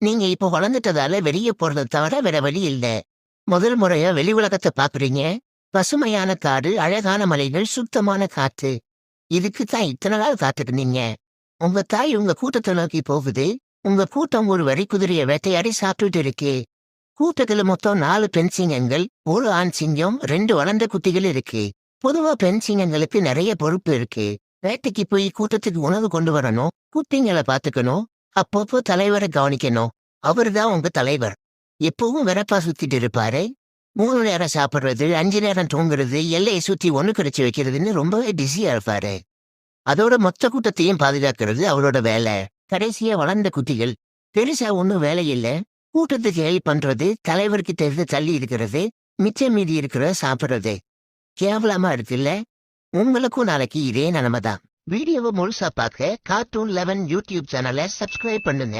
நீங்க இப்போ வளர்ந்துட்டதால வெளிய போறத தவிர வேற வழி இல்ல. முதல் முறையா வெளி உலகத்த பாக்குறீங்க. பசுமையான காடு, அழகான மலைகள், சுத்தமான காற்று. இதுக்கு தான் இத்தன நாள் காத்துட்டு இருந்தீங்க. உங்க தாய் உங்க கூட்டத்த நோக்கி போகுது. உங்க கூட்டம் ஒரு வரிக்குதிரைய வேட்டையாடி சாப்பிட்டுட்டு இருக்கு. கூட்டத்துல மொத்தம் 4 பெண் சிங்கங்கள், 1 ஆண் சிங்கம், 2 வளர்ந்த குட்டிகள் இருக்கு. பொதுவா பெண் சிங்கங்களுக்கு நெறைய பொறுப்பு இருக்கு. வேட்டைக்கு போய் கூட்டத்துக்கு உணவு கொண்டு வரணும், குட்டிங்கள பாத்துக்கணும், அப்பப்போ தலைவர கவனிக்கணும். அவருதான் உங்க தலைவர். எப்பவும் வெறப்பா சுத்திட்டு இருப்பாரு. 3 நேரம் சாப்பிடுறது, 5 நேரம் தூங்குறது, எல்லைய சுத்தி ஒண்ணு கடிச்சு வைக்கிறதுன்னு ரொம்பவே பிஸியா இருப்பாரு. அதோட மொத்த கூட்டத்தையும் பாதுகாக்கிறது அவரோட வேலை. கடைசியா வளர்ந்த குட்டிகள். பெருசா ஒண்ணும் வேலை இல்ல. கூட்டத்துக்கு ஹெல்ப் பண்றது, தலைவர்கிட்ட இருந்து தள்ளி இருக்கிறது, மிச்சம் மீதி இருக்கிறத சாப்பிடுறது. கேவலமா இருக்குல்ல? உங்களுக்கும் நாளைக்கு இதே நிலைமை தான். வீடியோவை முழுசா பார்க்க கார்ட்டூன் 11 யூடியூப் சேனலை சப்ஸ்கிரைப் பண்ணுங்க.